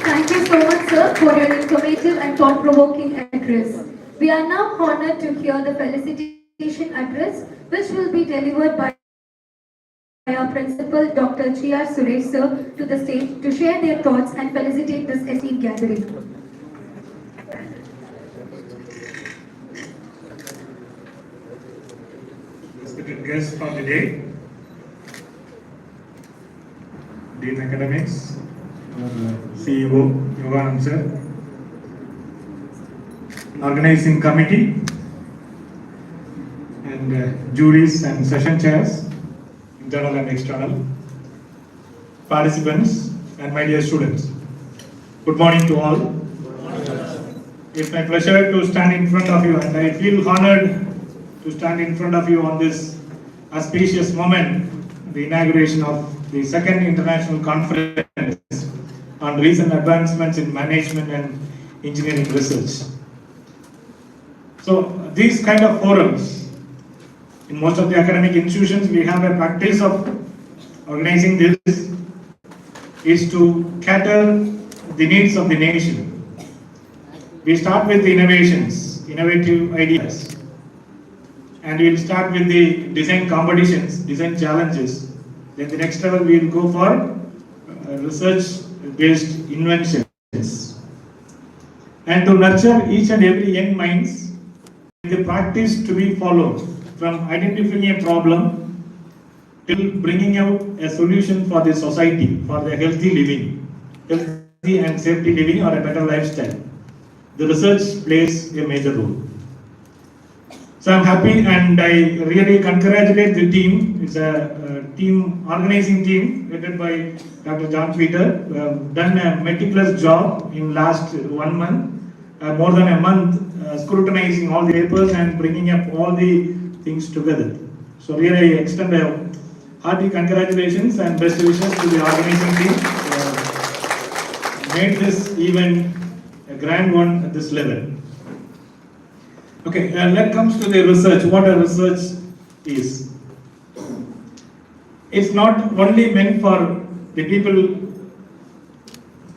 Thank you so much, sir, for your informative and thought-provoking address. We are now honored to hear the felicitation address, which will be delivered by our principal, Dr. G.R. Suresh, sir, to the stage to share their thoughts and felicitate this esteemed gathering. Respected guests for the day, Dean Academics, our CEO, Yoganand sir, organizing committee, and juries and session chairs, internal and external, participants, and my dear students. Good morning to all. It's my pleasure to stand in front of you, and I feel honored to stand in front of you on this auspicious moment, the inauguration of the second international conference on recent advancements in management and engineering research. So these kind of forums, in most of the academic institutions, we have a practice of organizing this, is to cater the needs of the nation. We start with the innovations, innovative ideas, and we'll start with the design competitions, design challenges. Then the next level we will go for research-based inventions. And to nurture each and every young minds, the practice to be followed from identifying a problem till bringing out a solution for the society, for the healthy living, healthy and safety living or a better lifestyle. The research plays a major role. So I'm happy and I really congratulate the team. It's a team, organizing team headed by Dr. John Peter, who have done a meticulous job in last 1 month, more than a month, scrutinizing all the papers and bringing up all the things together. So really I extend a hearty congratulations and best wishes to the organizing team. Made this event a grand one at this level. Okay, let's comes to the research. What a research is. It's not only meant for the people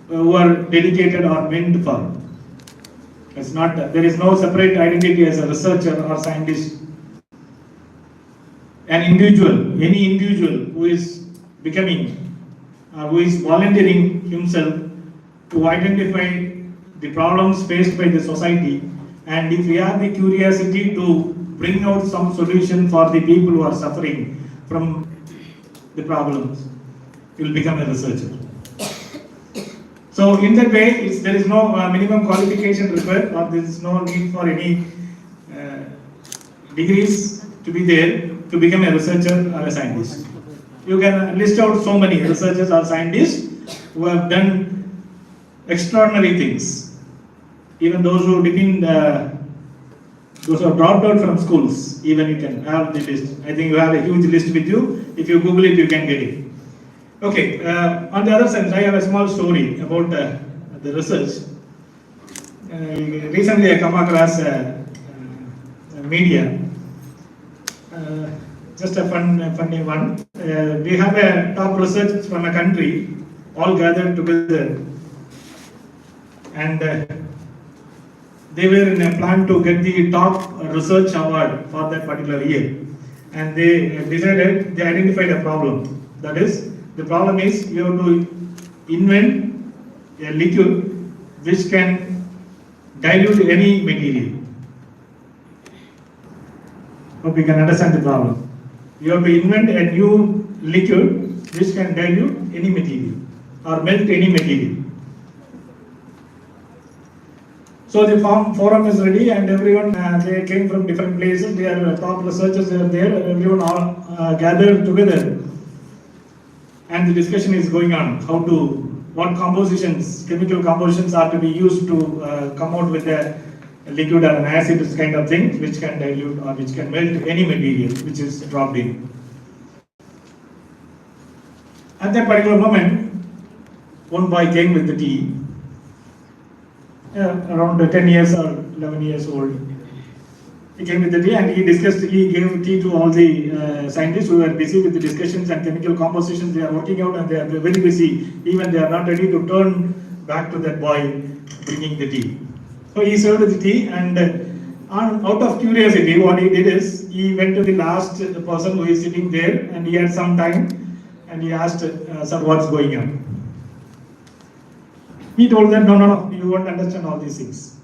who are dedicated or meant for. It's not. There is no separate identity as a researcher or scientist. An individual, any individual who is becoming, who is volunteering himself to identify the problems faced by the society, and if we have the curiosity to bring out some solution for the people who are suffering from the problems, you will become a researcher. So in that way, there is no minimum qualification required, or there is no need for any degrees to be there to become a researcher or a scientist. You can list out so many researchers or scientists who have done extraordinary things. Even those who didn't, those who have dropped out from schools, even you can have the list. I think you have a huge list with you. If you Google it, you can get it. Okay, on the other side, I have a small story about the research. Recently, I come across media. Just a funny one. We have a top research from a country, all gathered together, and they were in a plan to get the top research award for that particular year. And they decided, they identified a problem. That is, the problem is you have to invent a liquid which can dilute any material. Hope you can understand the problem. You have to invent a new liquid which can dilute any material or melt any material. So the forum is ready, and everyone, they came from different places, they are top researchers, they are there, everyone all gathered together. And the discussion is going on, what compositions, chemical compositions are to be used to come out with a liquid or an acid kind of thing, which can dilute or which can melt any material which is dropped in. At that particular moment, one boy came with the tea, around 10 years or 11 years old. He came with the tea and he gave tea to all the scientists who were busy with the discussions and chemical compositions they are working out, and they are very busy. Even they are not ready to turn back to that boy bringing the tea. So he served the tea, and out of curiosity, what he did is he went to the last person who is sitting there, and he had some time, and he asked, "Sir, what's going on?" He told them, no, you won't understand all these things.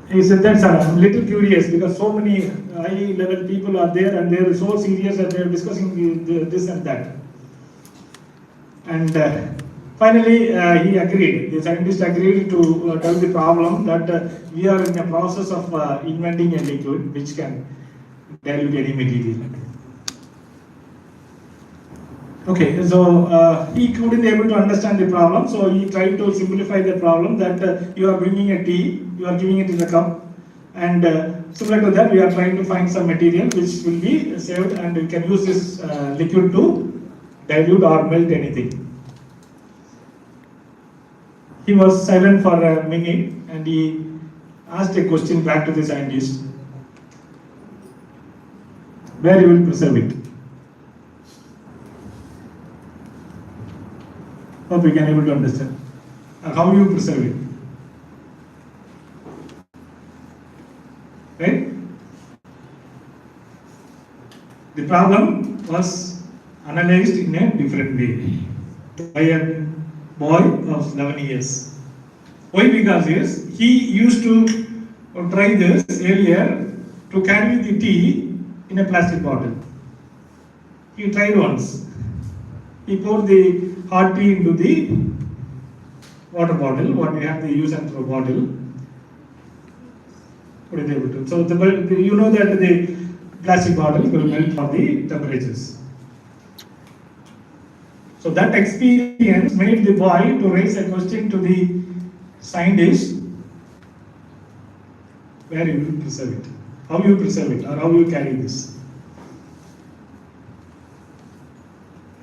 He said that, "Sir, I'm a little curious because so many high level people are there and they're so serious that they're discussing this and that." And finally, he agreed. The scientist agreed to tell the problem that we are in the process of inventing a liquid which can dilute any material. Okay, so he couldn't able to understand the problem, so he tried to simplify the problem that you are bringing a tea, you are giving it in a cup, and similar to that, we are trying to find some material which will be saved, and we can use this liquid to dilute or melt anything. He was silent for a minute, and he asked a question back to the scientist: "Where you will preserve it?" Hope we can able to understand. How you preserve it. Right? The problem was analyzed in a different way by a boy of 11 years. Why? Because he used to try this earlier to carry the tea in a plastic bottle. He tried once. He poured the hot tea into the water bottle, what we have the use and throw bottle. Put it able to. So you know that the plastic bottle will melt for the temperatures. So that experience made the boy to raise a question to the scientist: where you will preserve it, how you preserve it, or how you carry this.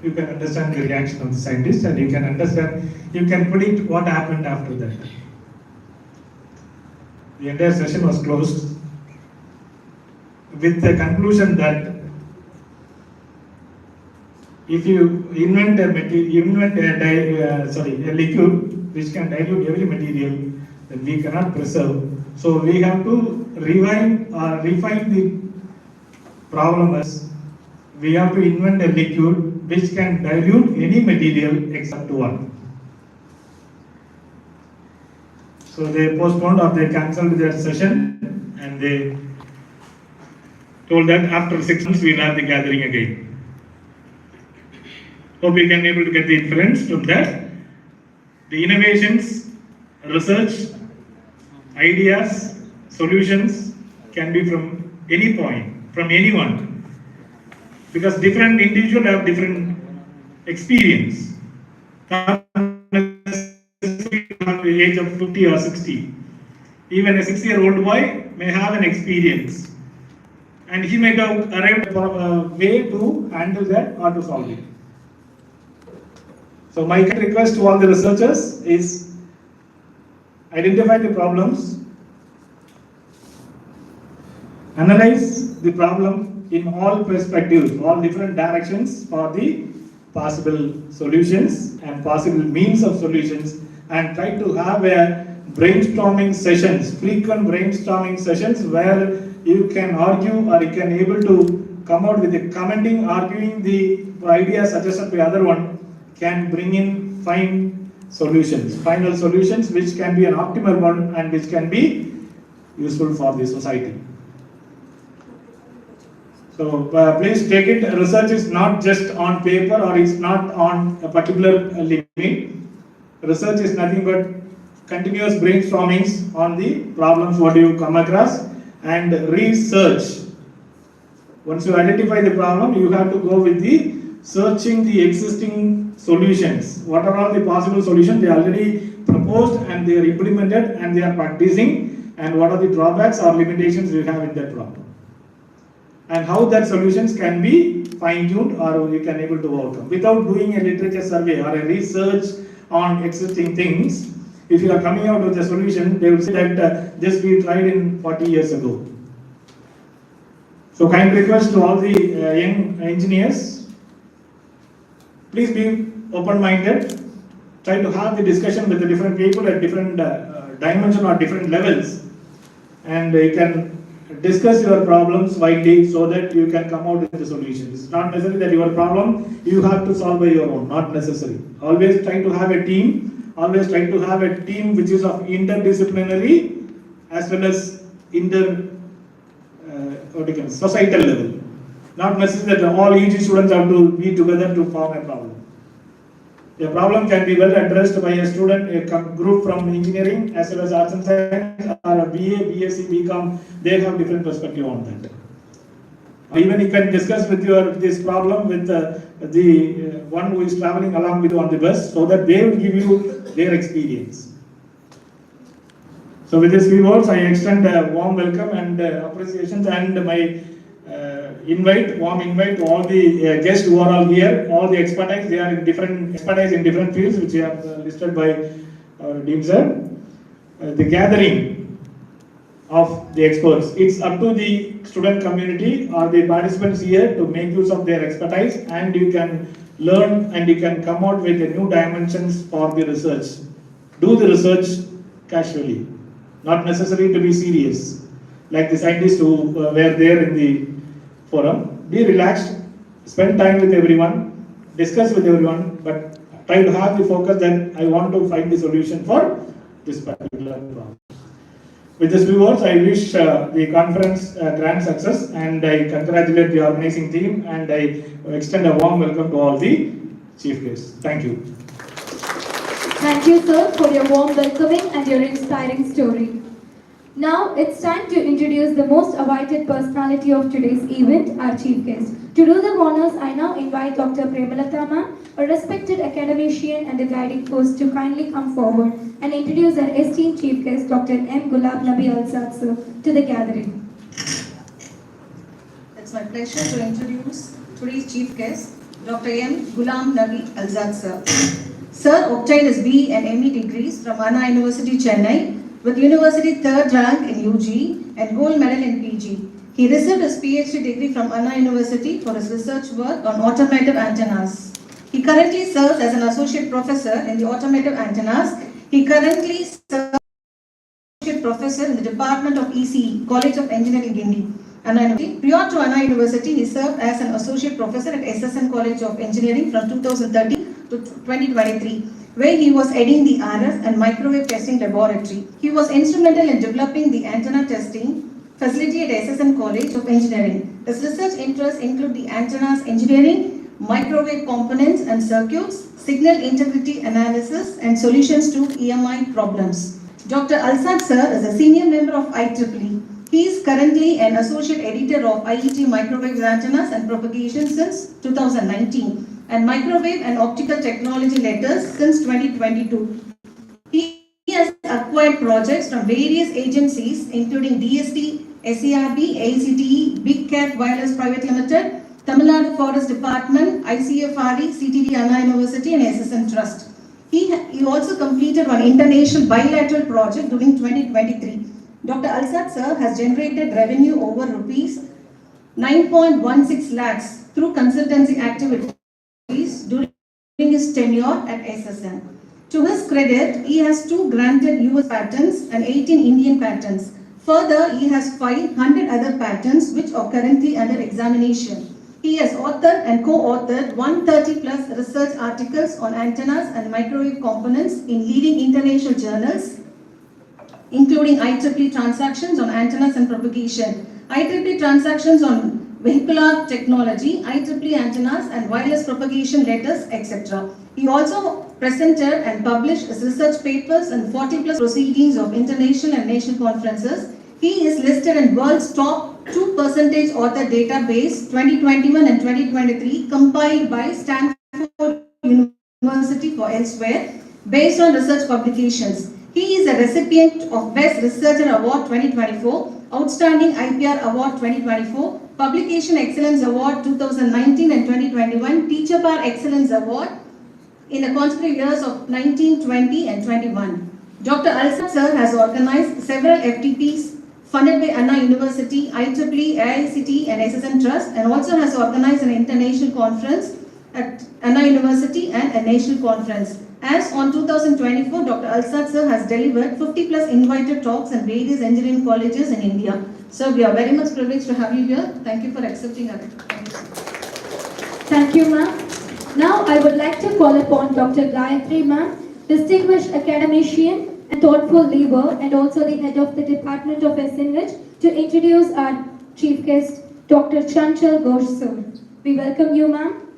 You can understand the reaction of the scientist, and you can understand, you can predict what happened after that. The entire session was closed with the conclusion that if you invent a liquid which can dilute every material, then we cannot preserve. So we have to refine the problem as we have to invent a liquid which can dilute any material except one. So they postponed or they cancelled their session, and they told that after 6 months we will have the gathering again. Hope you can able to get the inference from that. The innovations, research, ideas, solutions can be from any point, from anyone. Because different individuals have different experience. At the age of 50 or 60. Even a 6-year-old boy may have an experience. And he may have arrived at a way to handle that or to solve it. So my request to all the researchers is identify the problems, analyze the problem in all perspectives, all different directions for the possible solutions and possible means of solutions, and try to have a brainstorming sessions, frequent brainstorming sessions where you can argue or you can able to come out with a commenting, arguing the idea suggested by other one, can bring in final solutions which can be an optimal one and which can be useful for the society. So please take it, research is not just on paper or it's not on a particular limit. Research is nothing but continuous brainstormings on the problems what you come across and research. Once you identify the problem, you have to go with the searching the existing solutions. What are all the possible solutions they already proposed and they are implemented and they are practicing, and what are the drawbacks or limitations we have in that problem. And how that solutions can be fine-tuned or you can able to overcome. Without doing a literature survey or a research on existing things, if you are coming out with a solution, they will say that this we tried in 40 years ago. So kind request to all the young engineers, please be open-minded try to have the discussion with the different people at different dimension or different levels, and you can discuss your problems widely so that you can come out with the solutions. It's not necessary that your problem you have to solve by your own, not necessary. Always try to have a team, always try to have a team which is of interdisciplinary as well as societal level. Not necessary that all EG students have to be together to form a problem. The problem can be well addressed by a student, a group from engineering as well as arts and science, or a BA, BSc, BCom. They have different perspective on that. Even you can discuss with this problem with the one who is traveling along with you on the bus, so that they will give you their experience. So with these few words, I extend a warm welcome and appreciations, and my warm invite to all the guests who are all here, all the expertise. They are in different expertise in different fields, which we have listed by our Dean sir. The gathering of the experts. It's up to the student community or the participants here to make use of their expertise, and you can learn and you can come out with the new dimensions for the research. Do the research casually, not necessary to be serious. Like the scientists who were there in the forum, be relaxed, spend time with everyone, discuss with everyone, but try to have the focus that I want to find the solution for this particular problem. With these few words, I wish the conference grand success, and I congratulate the organizing team, and I extend a warm welcome to all the chief guests. Thank you. Thank you, sir, for your warm welcoming and your inspiring story. Now it's time to introduce the most awaited personality of today's event, our chief guest. To do the honors, I now invite Dr. Premalata ma'am, a respected academician and a guiding force, to kindly come forward and introduce our esteemed chief guest, Dr. M. Gulab Nabi Alzad sir, to the gathering. It's my pleasure to introduce today's chief guest, Dr. M. Ghulam Nabi Alzad sir. Sir obtained his BE and ME degrees from Anna University, Chennai, with university third rank in UG and gold medal in PG. He received his PhD degree from Anna University for his research work on automotive antennas. He currently serves as an associate professor in the automotive antennas. He currently serves as an associate professor in the Department of ECE, College of Engineering, Guindy. Prior to Anna University, he served as an associate professor at SSN College of Engineering from 2013 to 2023, where he was heading the RF and microwave testing laboratory. He was instrumental in developing the antenna testing facility at SSN College of Engineering. His research interests include the antennas engineering, microwave components and circuits, signal integrity analysis, and solutions to EMI problems. Dr. Alzad sir is a senior member of IEEE. He is currently an associate editor of IET Microwave Antennas and Propagation since 2019 and Microwave and Optical Technology Letters since 2022. He has acquired projects from various agencies including DST, SERB, ACTE, Big Cat Wireless Private Limited, Tamil Nadu Forest Department, ICFRE, CTD Anna University and SSN Trust. He also completed one international bilateral project during 2023. Dr. Alzad sir has generated revenue over rupees 9.16 lakhs through consultancy activities during his tenure at SSN. To his credit, he has 2 granted US patents and 18 Indian patents. Further, he has 500 other patents which are currently under examination. He has authored and co-authored 130 plus research articles on antennas and microwave components in leading international journals, including IEEE transactions on antennas and propagation, IEEE transactions on vehicular technology, IEEE antennas and wireless propagation letters, etc. He also presented and published his research papers in 40 plus proceedings of international and national conferences. He is listed in world's top 2% author database 2021 and 2023 compiled by Stanford University for elsewhere based on research publications. He is a recipient of Best Researcher Award 2024, Outstanding IPR Award 2024, Publication Excellence Award 2019 and 2021, Teacher Par Excellence Award in the consecutive years of 19, 20 and 21. Dr. Alzad sir has organized several FTPs funded by Anna University, IEEE, AICTE and SSN Trust, and also has organized an international conference at Anna University and a national conference. As on 2024, Dr. Alzad sir has delivered 50 plus invited talks at various engineering colleges in India. Sir, we are very much privileged to have you here. Thank you for accepting our invitation. Thank you, ma'am. Now I would like to call upon Dr. Gayatri, ma'am, distinguished academician and thoughtful leader, and also the head of the Department of SNH, to introduce our chief guest, Dr. Chanchal Ghosh, sir. We welcome you, ma'am.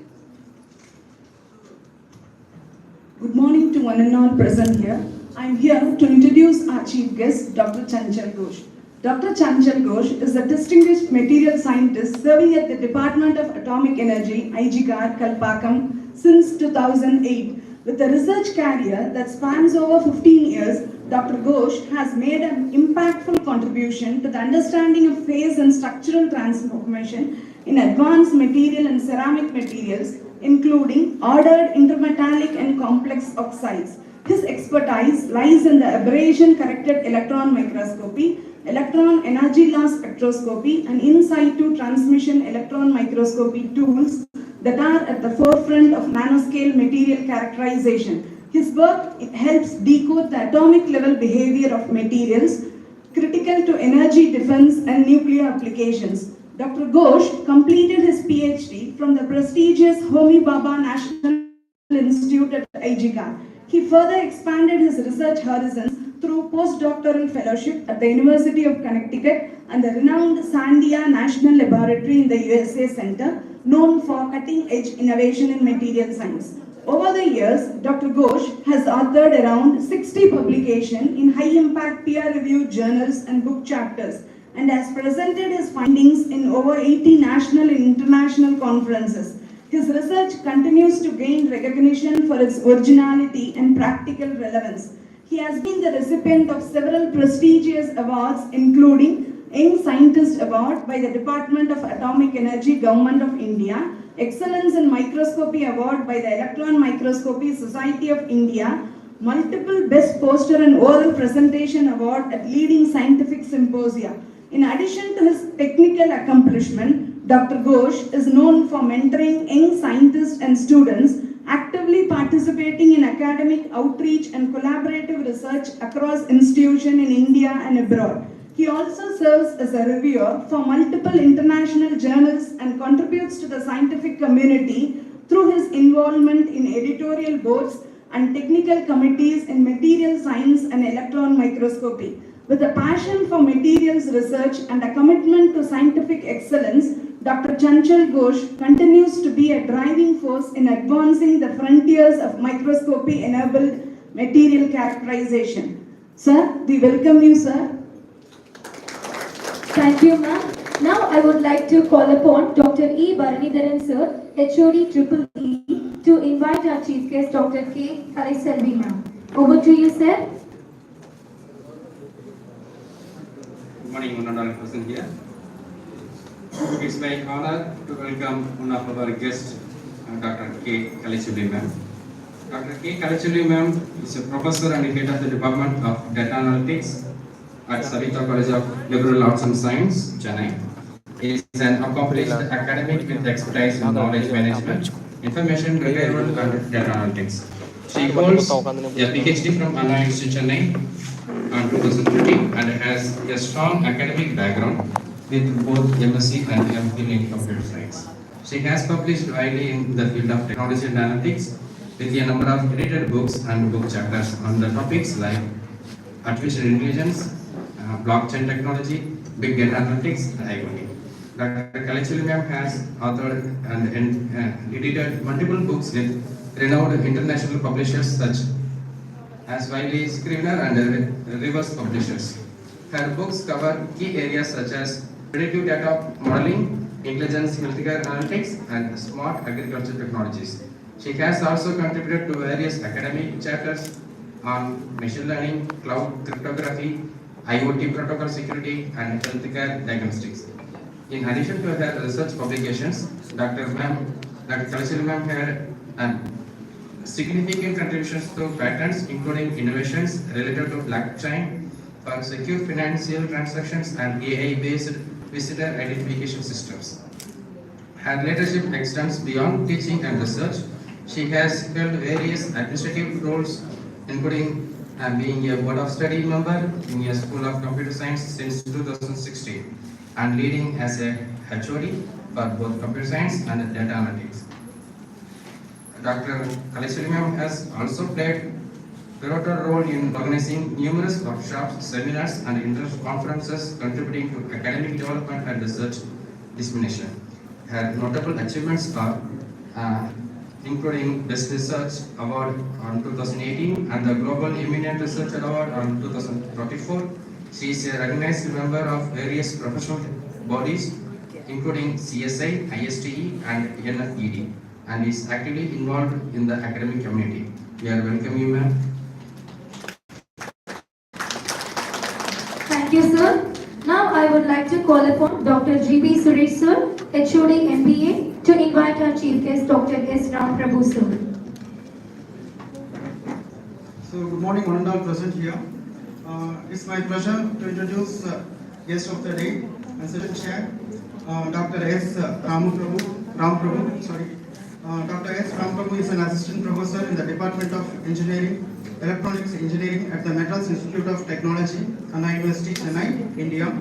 Good morning to one and all present here. I am here to introduce our chief guest, Dr. Chanchal Ghosh. Dr. Chanchal Ghosh is a distinguished material scientist serving at the Department of Atomic Energy, IGCAR, Kalpakkam, since 2008. With a research career that spans over 15 years, Dr. Ghosh has made an impactful contribution to the understanding of phase and structural transformation in advanced material and ceramic materials, including ordered intermetallic and complex oxides. His expertise lies in the aberration-corrected electron microscopy, electron energy loss spectroscopy, and in situ transmission electron microscopy tools that are at the forefront of nanoscale material characterization. His work helps decode the atomic level behavior of materials critical to energy defense and nuclear applications. Dr. Ghosh completed his PhD from the prestigious Homi Bhabha National Institute at IGCAR. He further expanded his research horizons through postdoctoral fellowship at the University of Connecticut and the renowned Sandia National Laboratory in the USA Center, known for cutting-edge innovation in material science. Over the years, Dr. Ghosh has authored around 60 publications in high-impact peer-reviewed journals and book chapters, and has presented his findings in over 80 national and international conferences. His research continues to gain recognition for its originality and practical relevance. He has been the recipient of several prestigious awards, including Young Scientist Award by the Department of Atomic Energy, Government of India, Excellence in Microscopy Award by the Electron Microscopy Society of India, multiple Best Poster and Oral Presentation Award at leading scientific symposia. In addition to his technical accomplishment, Dr. Ghosh is known for mentoring young scientists and students, actively participating in academic outreach and collaborative research across institutions in India and abroad. He also serves as a reviewer for multiple international journals and contributes to the scientific community through his involvement in editorial boards and technical committees in material science and electron microscopy. With a passion for materials research and a commitment to scientific excellence, Dr. Chanchal Ghosh continues to be a driving force in advancing the frontiers of microscopy-enabled material characterization. Sir, we welcome you, sir. Thank you, ma'am. Now I would like to call upon Dr. E. Bharanidharan, sir, HOD Triple E, to invite our chief guest, Dr. K. Kaliselvi, ma'am. Over to you, sir. Good morning, one and all present here. It's my honor to welcome one of our guests, Dr. K. Kaliselvi, ma'am. Dr. K. Kaliselvi, ma'am, is a professor and head of the Department of Data Analytics at Savita College of Liberal Arts and Science, Chennai. He is an accomplished academic with expertise in knowledge management, information retrieval, and data analytics. She holds a PhD from Anna Institute, Chennai, in 2015, and has a strong academic background with both MSc and MPhil in computer science. She has published widely in the field of technology and analytics with a number of edited books and book chapters on the topics like artificial intelligence, blockchain technology, big data analytics, and IoT. Dr. Kaliselvi ma'am has authored and edited multiple books with renowned international publishers such as Wiley, Scrivener, and Rivers Publishers. Her books cover key areas such as predictive data modeling, intelligence healthcare analytics, and smart agriculture technologies. She has also contributed to various academic chapters on machine learning, cloud cryptography, IoT protocol security, and healthcare diagnostics. In addition to her research publications, Dr. Kaliselvi ma'am had significant contributions to patents, including innovations related to blockchain for secure financial transactions and AI-based visitor identification systems. Her leadership extends beyond teaching and research. She has held various administrative roles, including being a board of study member in a School of Computer Science since 2016 and leading as a HOD for both computer science and data analytics. Dr. Kaleshwari ma'am has also played pivotal role in organizing numerous workshops, seminars, and conferences contributing to academic development and research dissemination. Her notable achievements are including Best Research Award on 2018 and the Global Eminent Research Award on 2024. She is a recognized member of various professional bodies including CSI, ISTE, and NFED, and is actively involved in the academic community. We are welcome you, ma'am. Thank you, sir. Now I would like to call upon Dr. G.B. Suresh, sir, HOD MBA, to invite our chief guest, Dr. S. Ram Prabhu, sir. So, good morning, one and all present here. It's my pleasure to introduce guest of the day and session chair, Dr. S. Ram Prabhu. Dr. S. Ram Prabhu is an assistant professor in the Department of Engineering, Electronics Engineering at the Madras Institute of Technology, Anna University, Chennai, India.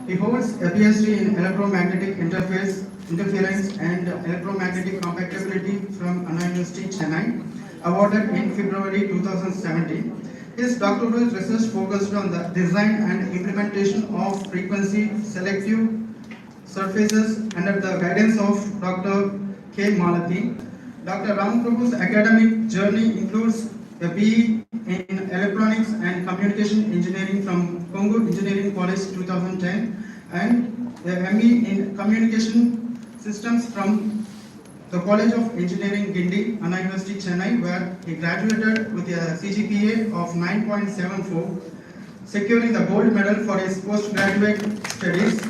He holds a PhD in electromagnetic interference and electromagnetic compatibility from Anna University, Chennai, awarded in February 2017. His doctoral research focused on the design and implementation of frequency selective surfaces under the guidance of Dr. K. Malathi. Dr. Ram Prabhu's academic journey includes a BE in Electronics and Communication Engineering from Congo Engineering College 2010 and a ME in Communication Systems from the College of Engineering Gindi, Anna University, Chennai, where he graduated with a CGPA of 9.74, securing the gold medal for his postgraduate studies.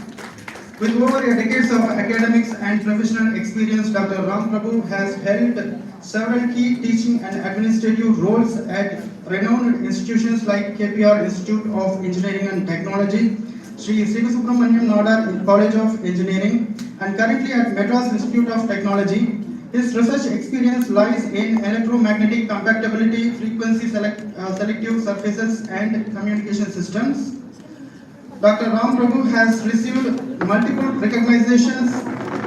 With over a decade of academics and professional experience, Dr. Ram Prabhu has held several key teaching and administrative roles at renowned institutions like KPR Institute of Engineering and Technology, Sri Subramaniam Nadar College of Engineering, and currently at Madras Institute of Technology. His research experience lies in electromagnetic compatibility, frequency selective surfaces, and communication systems. Dr. Ram Prabhu has received multiple recognitions,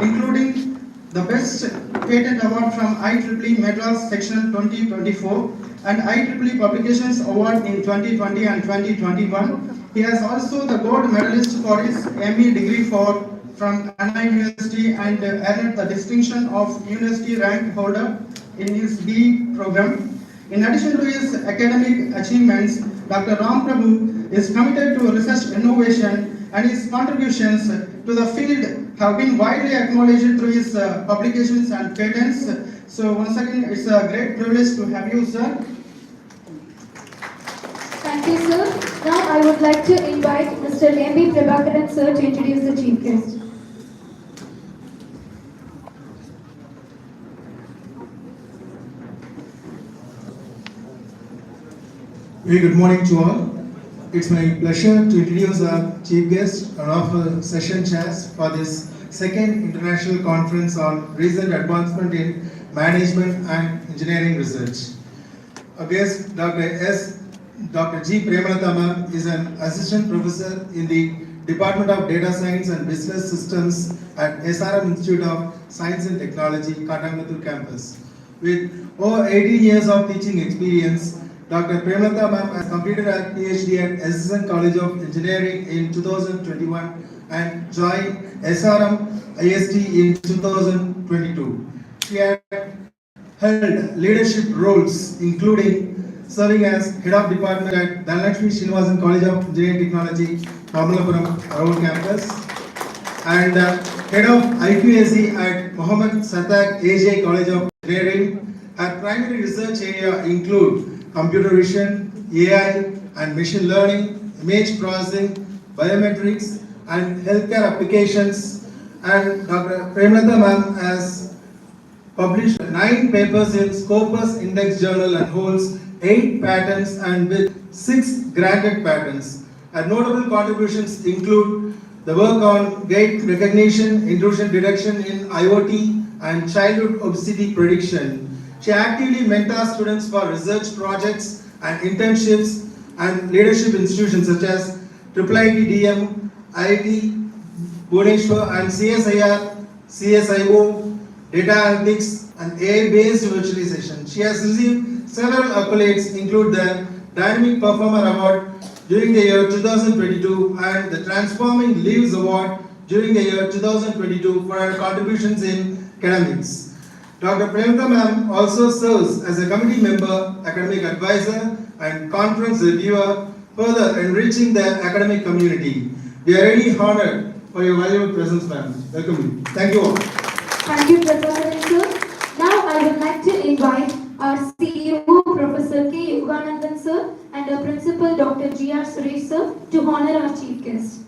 including the Best Patent Award from IEEE Madras Section 2024 and IEEE Publications Award in 2020 and 2021. He has also the gold medalist for his ME degree from Anna University and earned the distinction of university rank holder in his BE program. In addition to his academic achievements, Dr. Ram Prabhu is committed to research innovation, and his contributions to the field have been widely acknowledged through his publications and patents. So once again, it's a great privilege to have you, sir. Thank you, sir. Now I would like to invite Mr. M.B. Prabhakaran, sir, to introduce the chief guest. Very good morning to all. It's my pleasure to introduce our chief guest and offer session chairs for this second international conference on recent advancement in management and engineering research. Our guest, Dr. G. Premalata ma'am, is an assistant professor in the Department of Data Science and Business Systems at SRM Institute of Science and Technology, Katangattur campus. With over 18 years of teaching experience, Dr. Premalata ma'am has completed her PhD at SSN College of Engineering in 2021 and joined SRM IST in 2022. She had held leadership roles including serving as head of department at Dhanalakshmi Srinivasan College of Engineering Technology, Kamalapuram Road campus, and head of IQAC at Mohammed Sattak AJ College of Engineering. Her primary research area include computer vision, AI and machine learning, image processing, biometrics, and healthcare applications. And Dr. Premalata ma'am has published 9 papers in Scopus Index Journal and holds 8 patents and with 6 granted patents. Her notable contributions include the work on gait recognition, intrusion detection in IoT, and childhood obesity prediction. She actively mentors students for research projects and internships and leadership institutions such as IIT-DM, IIT, Bhubaneswar, and CSIR, CSIO, data analytics, and AI-based virtualization. She has received several accolades, include the Dynamic Performer Award during the year 2022 and the Transforming Lives Award during the year 2022 for her contributions in academics. Dr. Priyanka ma'am also serves as a committee member, academic advisor, and conference reviewer, further enriching the academic community. We are really honored for your valuable presence, ma'am. Welcome. Thank you all. Thank you, Professor sir. Now I would like to invite our CEO, Professor K. Yoganandan sir, and our Principal, Dr. G.R. Suresh sir, to honor our chief guest.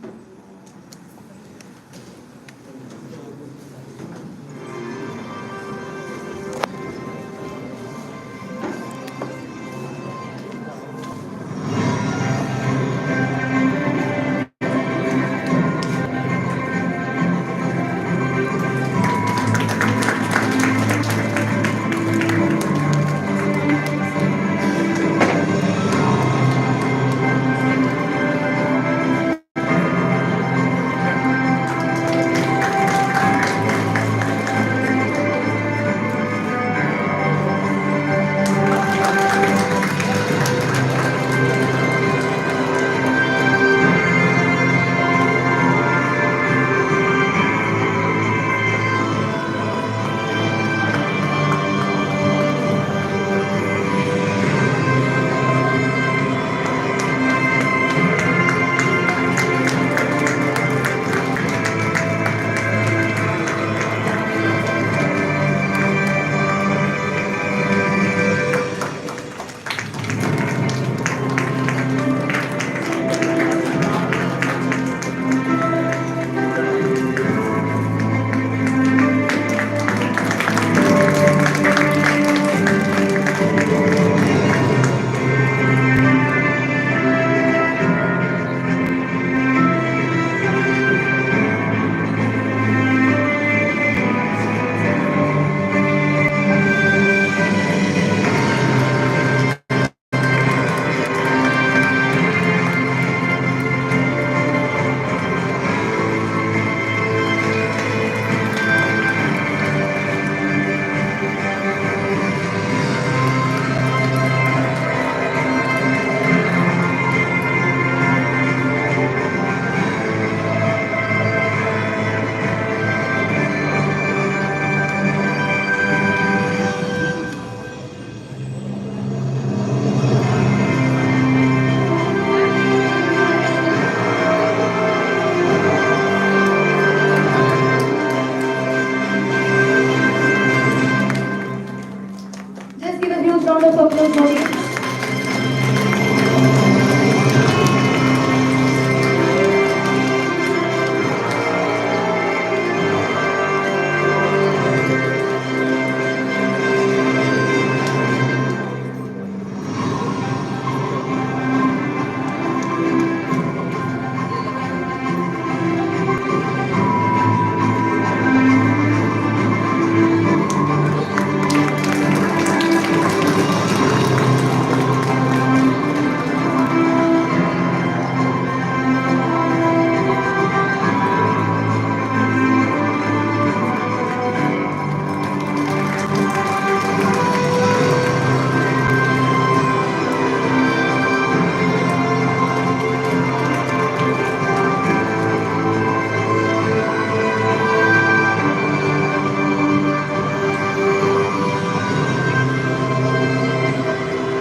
Just give a huge round of applause for him.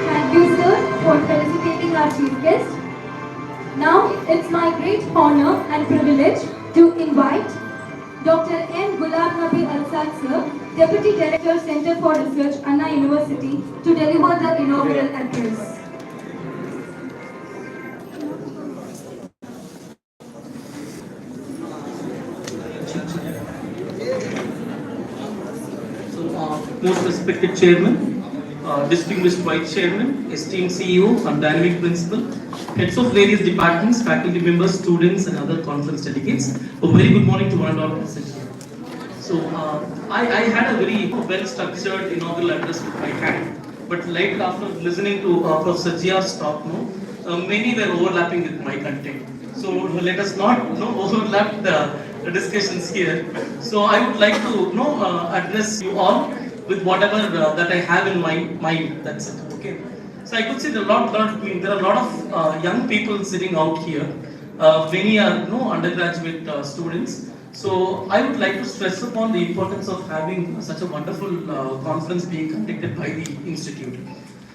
Thank you, sir, for felicitating our chief guest. Now, it's my great honor and privilege to invite Dr. M. Ghulam Nabi Alzad, sir, Deputy Director, Center for Research, Anna University, to deliver the inaugural address. Most respected Chairman, distinguished Vice Chairman, esteemed CEO and Dynamic Principal, heads of various departments, faculty members, students and other conference delegates. A very good morning to one and all present here. So I had a very well-structured inaugural address with my hand, but later after listening to Professor Jia's talk, many were overlapping with my content. So let us not overlap the discussions here. So I would like to address you all with whatever that I have in my mind. That's it. Okay. So I could see there are a lot of young people sitting out here. Many are undergraduate students. So I would like to stress upon the importance of having such a wonderful conference being conducted by the institute.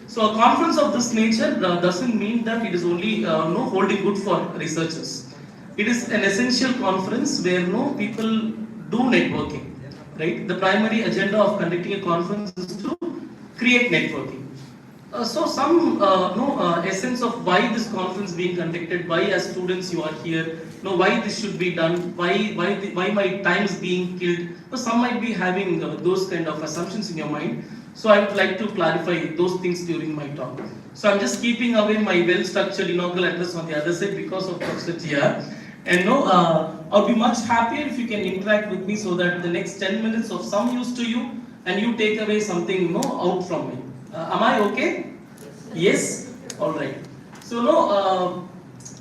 So a conference of this nature doesn't mean that it is only holding good for researchers. It is an essential conference where people do networking, right? The primary agenda of conducting a conference is to create networking. So some essence of why this conference being conducted, why as students you are here, why this should be done, why my time is being killed. Some might be having those kind of assumptions in your mind. So I would like to clarify those things during my talk. So I'm just keeping away my well-structured inaugural address on the other side because of Professor Jia. And I'll be much happier if you can interact with me so that the next 10 minutes of some use to you and you take away something out from me. Am I okay? Yes? Alright. So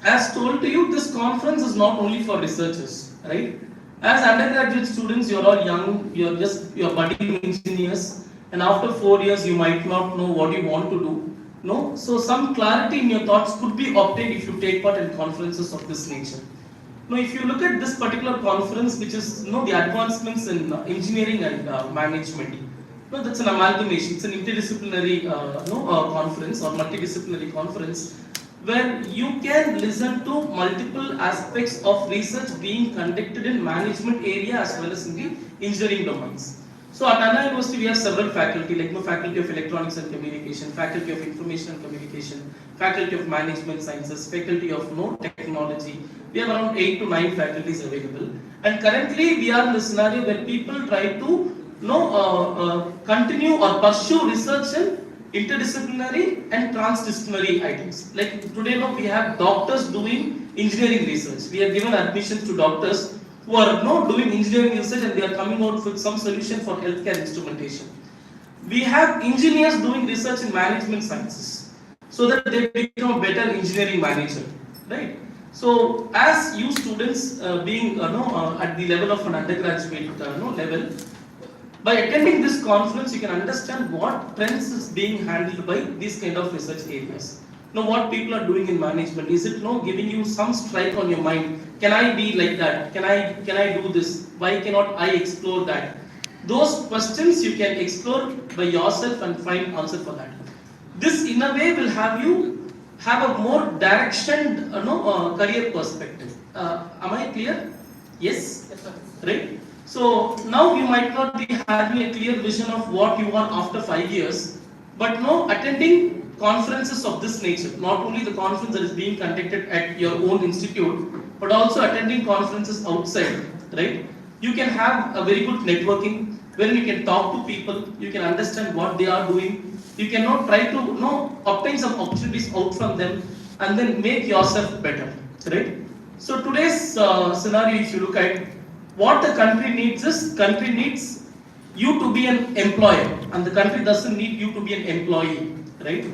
as told to you, this conference is not only for researchers, right? As undergraduate students, you're all young, you're budding engineers, and after 4 years you might not know what you want to do. So some clarity in your thoughts could be obtained if you take part in conferences of this nature. Now if you look at this particular conference, which is the advancements in engineering and management, that's an amalgamation, it's an interdisciplinary conference or multidisciplinary conference where you can listen to multiple aspects of research being conducted in management area as well as in the engineering domains. So at Anna University we have several faculty like Faculty of Electronics and Communication, Faculty of Information and Communication, Faculty of Management Sciences, Faculty of Technology. We have around 8 to 9 faculties available, and currently we are in the scenario where people try to continue or pursue research in interdisciplinary and transdisciplinary items. Like today we have doctors doing engineering research. We have given admissions to doctors who are doing engineering research and they are coming out with some solution for healthcare instrumentation. We have engineers doing research in management sciences so that they become a better engineering manager, right? So as you students being at the level of an undergraduate level, by attending this conference, you can understand what trends is being handled by these kind of research areas. What people are doing in management. Is it giving you some strike on your mind? Can I be like that? Can I do this? Why cannot I explore that? Those questions you can explore by yourself and find answer for that. This in a way will have you have a more directioned career perspective. Am I clear? Yes? Yes, sir. Right? So now you might not be having a clear vision of what you are after 5 years, but attending conferences of this nature, not only the conference that is being conducted at your own institute, but also attending conferences outside, right? You can have a very good networking where you can talk to people, you can understand what they are doing, you can try to obtain some opportunities out from them and then make yourself better, right? So today's scenario, if you look at what the country needs is, country needs you to be an employer and the country doesn't need you to be an employee, right?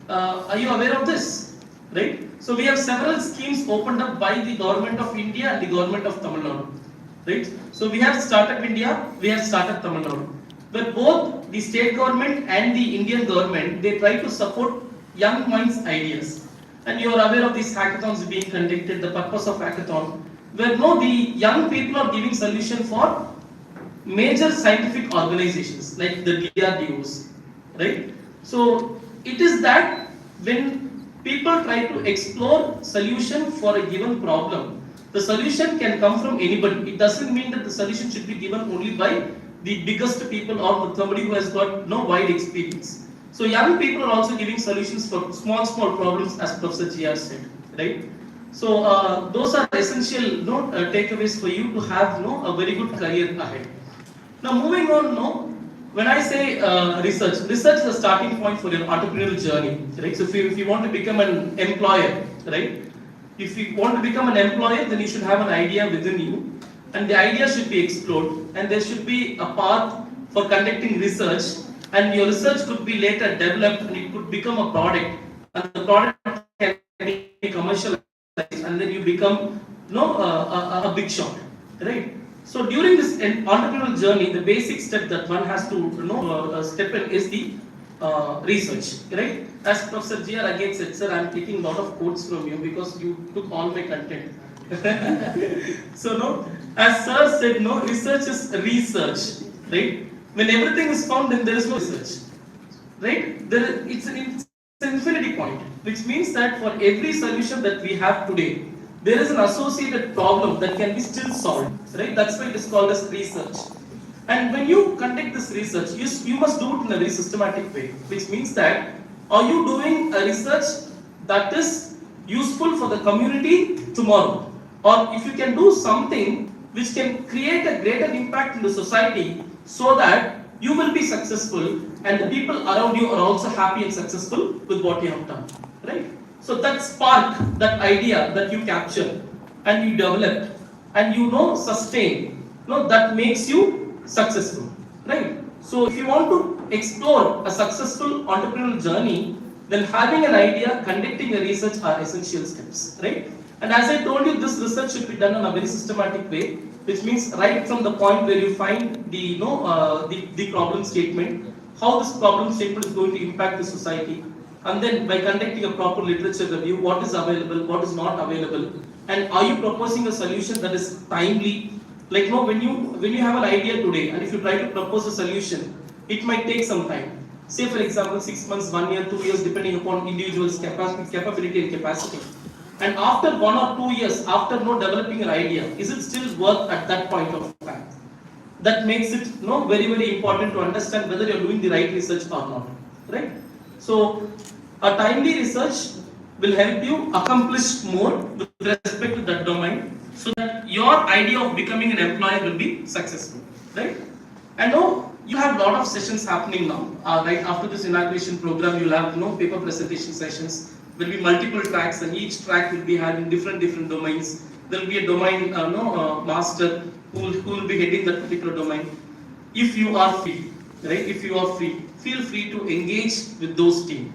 Are you aware of this, right? So we have several schemes opened up by the government of India and the government of Tamil Nadu, right? So we have Startup India, we have Startup Tamil Nadu, where both the state government and the Indian government, they try to support young minds' ideas. And you are aware of these hackathons being conducted, the purpose of hackathon, where the young people are giving solution for major scientific organizations like the DRDOs, right? So it is that when people try to explore solution for a given problem, the solution can come from anybody. It doesn't mean that the solution should be given only by the biggest people or somebody who has got wide experience. So young people are also giving solutions for small problems, as Professor Jia said, right? So those are essential takeaways for you to have a very good career ahead. Now moving on, when I say research is a starting point for your entrepreneurial journey, right? So if you want to become an employer, right? If you want to become an employer, then you should have an idea within you, and the idea should be explored, and there should be a path for conducting research, and your research could be later developed, and it could become a product, and the product can be commercialized, and then you become a big shot, right? So during this entrepreneurial journey, the basic step that one has to step in is the research, right? As Professor G.R. again said, sir, I am taking a lot of quotes from you because you took all my content. So no, as sir said, no, research is research, right? When everything is found, then there is no research, right? It's an infinity point, which means that for every solution that we have today, there is an associated problem that can be still solved, right? That's why it is called as research. And when you conduct this research, you must do it in a very systematic way, which means that are you doing a research that is useful for the community tomorrow? Or if you can do something which can create a greater impact in the society so that you will be successful and the people around you are also happy and successful with what you have done, right? So that spark, that idea that you capture and you develop and sustain, that makes you successful, right? So if you want to explore a successful entrepreneurial journey, then having an idea, conducting a research are essential steps, right? And as I told you, this research should be done in a very systematic way, which means right from the point where you find the problem statement, how this problem statement is going to impact the society, and then by conducting a proper literature review, what is available, what is not available, and are you proposing a solution that is timely? Like when you have an idea today, and if you try to propose a solution, it might take some time. Say for example, 6 months, 1 year, 2 years, depending upon individual's capability and capacity. And after 1 or 2 years, after developing an idea, is it still worth at that point of time? That makes it very, very important to understand whether you're doing the right research or not, right? So a timely research will help you accomplish more with respect to that domain, so that your idea of becoming an employer will be successful, right? And now you have a lot of sessions happening now. Right after this inauguration program, you'll have paper presentation sessions. There will be multiple tracks, and each track will be having different domains. There will be a domain master who will be heading that particular domain. If you are free, right? If you are free, feel free to engage with those teams,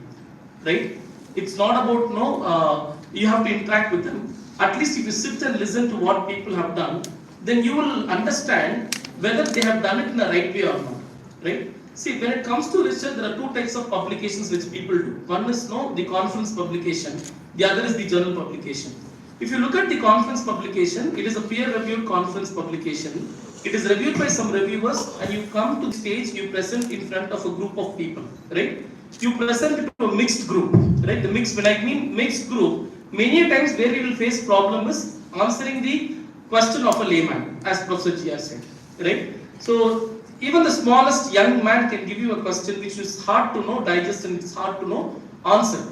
right? It's not about you have to interact with them. At least if you sit and listen to what people have done, then you will understand whether they have done it in the right way or not, right? See, when it comes to research, there are two types of publications which people do. One is the conference publication, the other is the journal publication. If you look at the conference publication, it is a peer-reviewed conference publication. It is reviewed by some reviewers, and you come to the stage, you present in front of a group of people, right? You present it to a mixed group, right? When I mean mixed group, many times where we will face problem is answering the question of a layman, as Professor G.R. said, right? So even the smallest young man can give you a question which is hard to digest, and it's hard to answer.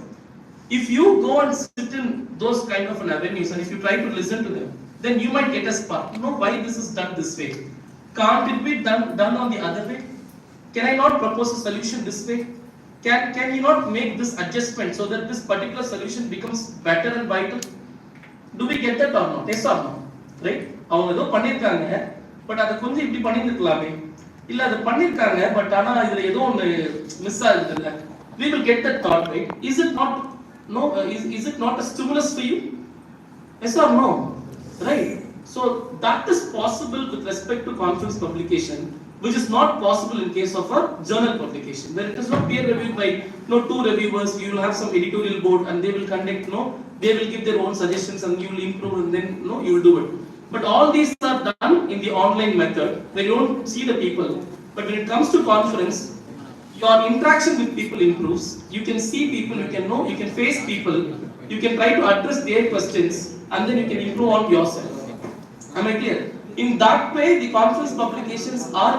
If you go and sit in those kind of avenues, and if you try to listen to them, then you might get a spark. Why this is done this way? Can't it be done on the other way? Can I not propose a solution this way? Can you not make this adjustment so that this particular solution becomes better and vital? Do we get that or not? Yes or no? Right? அவங்க ஏதோ பண்ணிருக்காங்க, but அதை கொஞ்சம் இப்படி பண்ணிருக்கலாமே. இல்ல அதை பண்ணிருக்காங்க, but ஆனா இதுல ஏதோ ஒன்னு மிஸ் ஆகுதுல்ல. We will get that thought, right? Is it not a stimulus for you? Yes or no? Right? So that is possible with respect to conference publication, which is not possible in case of a journal publication, where it is not peer reviewed by two reviewers. You will have some editorial board, and they will conduct, they will give their own suggestions, and you will improve, and then you will do it. But all these are done in the online method, where you don't see the people. But when it comes to conference, your interaction with people improves. You can see people, you can face people, you can try to address their questions, and then you can improve on yourself. Am I clear? In that way, the conference publications are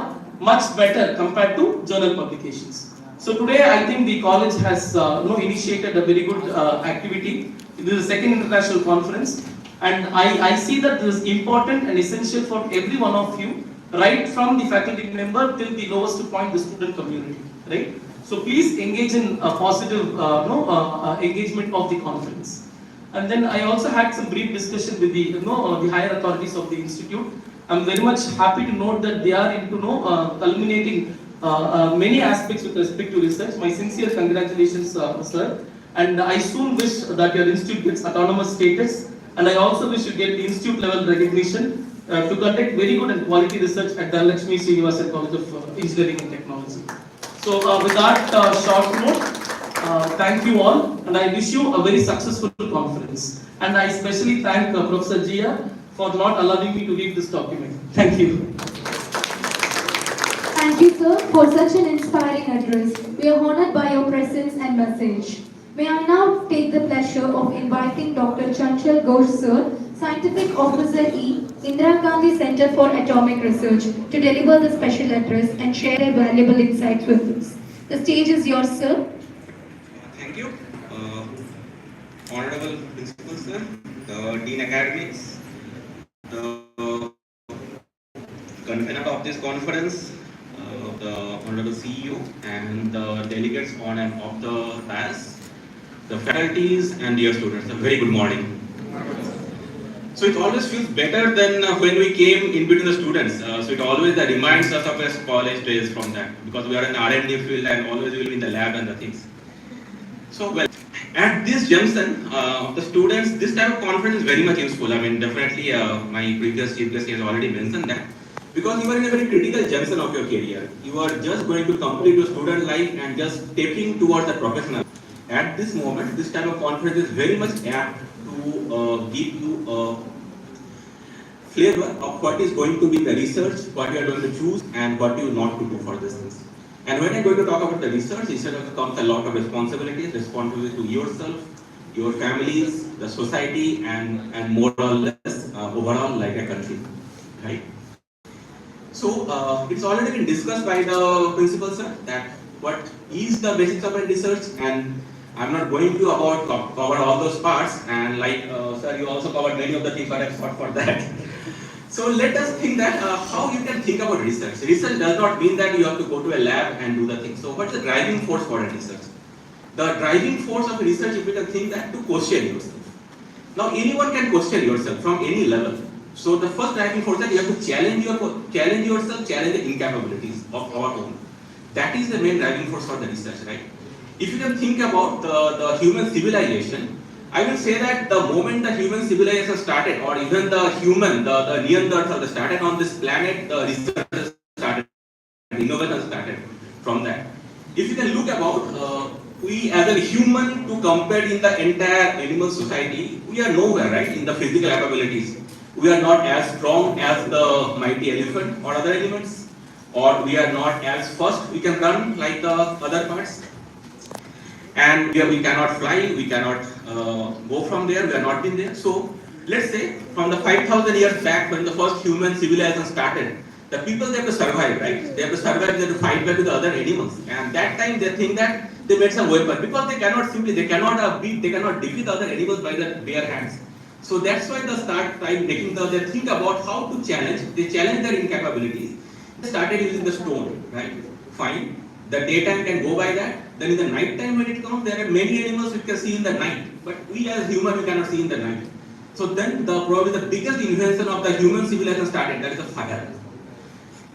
much better compared to journal publications. So today, I think the college has initiated a very good activity. This is the second international conference, and I see that this is important and essential for every one of you right from the faculty member till the lowest point, the student community, right? So please engage in a positive engagement of the conference. And then I also had some brief discussion with the the higher authorities of the institute. I'm very much happy to note that they are into culminating many aspects with respect to research. My sincere congratulations, sir. And I soon wish that your institute gets autonomous status. And I also wish you get the institute level recognition to conduct very good and quality research at Dhanalakshmi Srinivasan College of Engineering and Technology. So with that short note, thank you all, and I wish you a very successful conference. And I especially thank Professor Jia for not allowing me to read this document. Thank you. Thank you, sir, for such an inspiring address. We are honored by your presence and message. May I now take the pleasure of inviting Dr. Chanchal Ghosh, sir, Scientific Officer E, Indira Gandhi Center for Atomic Research, to deliver the special address and share their valuable insights with us. The stage is yours, sir. Thank you. Honorable Principal Sir, the Dean Academics, the convener of this conference, the Honorable CEO, and the delegates on and off the dais, the faculties and dear students, a very good morning. So it always feels better than when we came in between the students. So it always reminds us of our college days from that, because we are in R&D field and always will be in the lab and the things. So well, at this junction, the students, this type of conference is very much useful. I mean, definitely my previous chief guest has already mentioned that, because you are in a very critical junction of your career. You are just going to complete your student life and just stepping towards the professional. At this moment, this type of conference is very much apt to give you a flavor of what is going to be the research, what you are going to choose, and what you not to do for this things. And when I'm going to talk about the research, it comes a lot of responsibilities to yourself, your families, the society, and more or less overall like a country, right? So it's already been discussed by the principal, sir, that what is the basics of a research, and I'm not going to cover all those parts, and like sir, you also covered many of the things, but I fought for that. So let us think that how you can think about research. Research does not mean that you have to go to a lab and do the thing. So what's the driving force for a research? The driving force of research, if you can think that, to question yourself. Now anyone can question yourself from any level. So the first driving force is that you have to challenge yourself, challenge the incapabilities of our own. That is the main driving force for the research, right? If you can think about the human civilization, I will say that the moment the human civilization started, or even the human, the Neanderthal started on this planet, the research started, innovation started from that. If you can look about, we as a human to compare in the entire animal society, we are nowhere, right, in the physical capabilities. We are not as strong as the mighty elephant or other elements, or we are not as fast, we can run like the other parts. And we cannot fly, we cannot go from there, we have not been there. So let's say from the 5,000 years back when the first human civilization started, the people, they have to survive, right? They have to survive, they have to fight back with the other animals. And that time they think that they made some weapon, because they cannot defeat other animals by their bare hands. So that's why they start time taking they think about how to challenge, they challenge their incapabilities. They started using the stone, right? Fine. The daytime can go by that. Then in the night time when it comes, there are many animals we can see in the night. But we as humans, we cannot see in the night. So then probably the biggest invention of the human civilization started, that is the fire.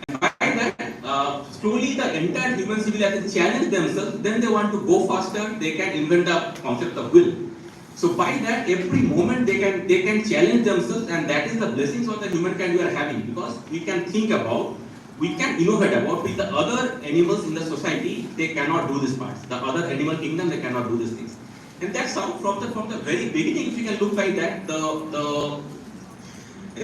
And by that, slowly the entire human civilization challenge themselves, then they want to go faster, they can invent the concept of will. So by that, every moment they can challenge themselves, and that is the blessings of the humankind we are having, because we can think about, we can innovate about with the other animals in the society. They cannot do this parts. The other animal kingdom, they cannot do these things. And that's how from the very beginning, if you can look like that, the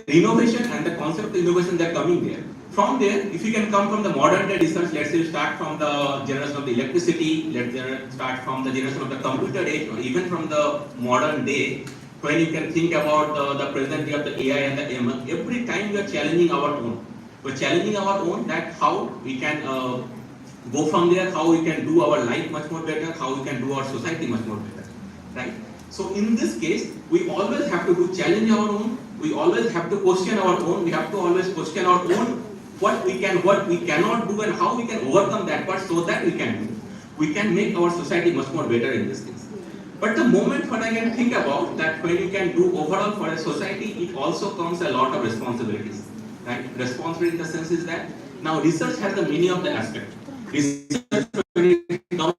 innovation and the concept of innovation, they're coming there. From there, if you can come from the modern day research, let's say you start from the generation of the electricity, let's start from the generation of the computer age, or even from the modern day, when you can think about the present day of the AI and the ML, every time we are challenging our own. We're challenging our own, that how we can go from there, how we can do our life much more better, how we can do our society much more better, right? So in this case, we always have to challenge our own, we always have to question our own, we have to always question our own what we cannot do, and how we can overcome that part so that we can make our society much more better in these things. But the moment when I can think about that, when you can do overall for a society, it also comes a lot of responsibilities, right? Responsibility in the sense is that now research has the many of the aspects. Research, when it comes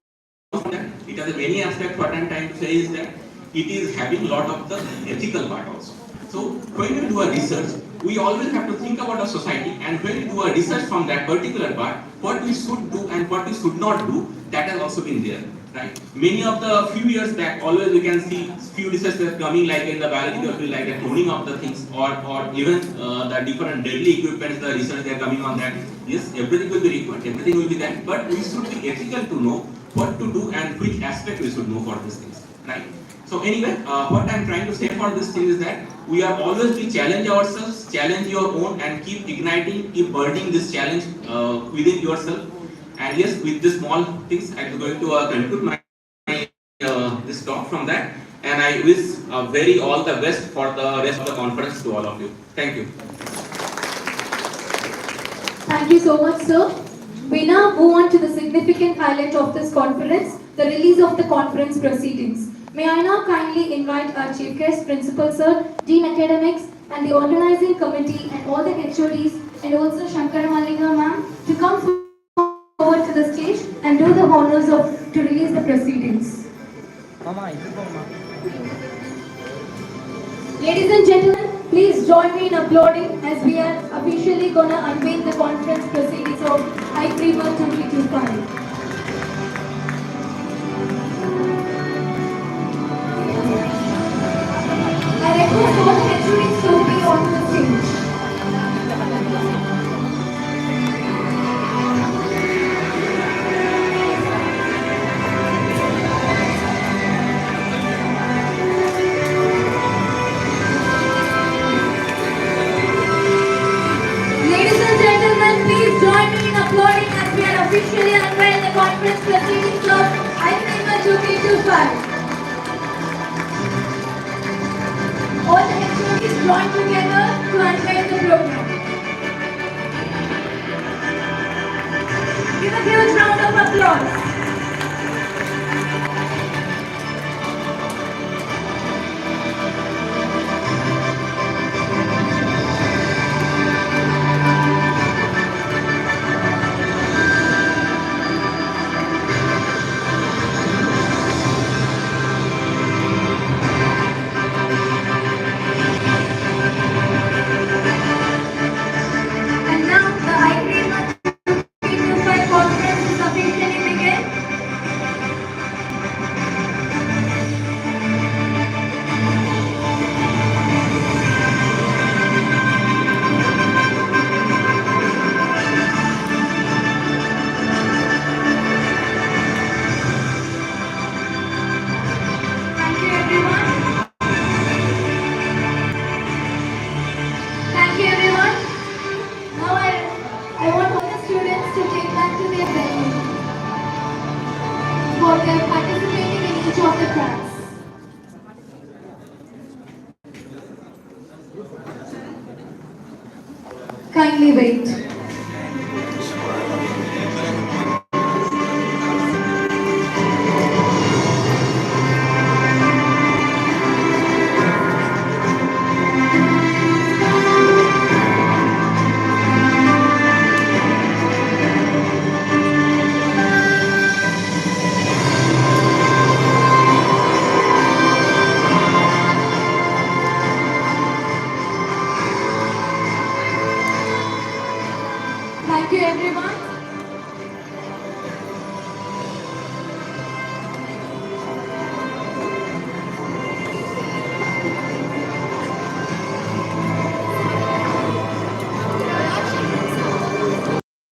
from that, it has a many aspects. What I'm trying to say is that it is having a lot of the ethical part also. So when you do a research, we always have to think about a society, and when you do a research from that particular part, what we should do and what we should not do, that has also been there. Right. Many of the few years back, always we can see few researchers coming like in the biological field, like the cloning of the things, or even the different deadly equipments, the research they are coming on that. Yes, everything will be required, everything will be there, but we should be ethical to know what to do and which aspect we should know for these things. Right. So anyway, what I'm trying to say for this thing is that we are always to challenge ourselves, challenge your own, and keep igniting, keep burning this challenge within yourself. And yes, with the small things, I'm going to conclude my this talk from that, and I wish very all the best for the rest of the conference to all of you. Thank you. Thank you so much, sir. We now move on to the significant highlight of this conference, the release of the conference proceedings. May I now kindly invite our Chief Guest, Principal Sir, Dean Academics, and the organizing committee, and all the HODs, and also Shankara Mallinga ma'am, to come forward to the stage and do the honors to release the proceedings. Ladies and gentlemen, please join me in applauding as we are officially going to unveil the conference proceedings of ICREMA 2025. I request all the HODs to be on the stage. Applauding as we are officially unveiling the conference proceedings of ICREMA 2025. All the HODs join together to unveil the program. Give a huge round of applause. For their participating in each of the tracks. Kindly wait.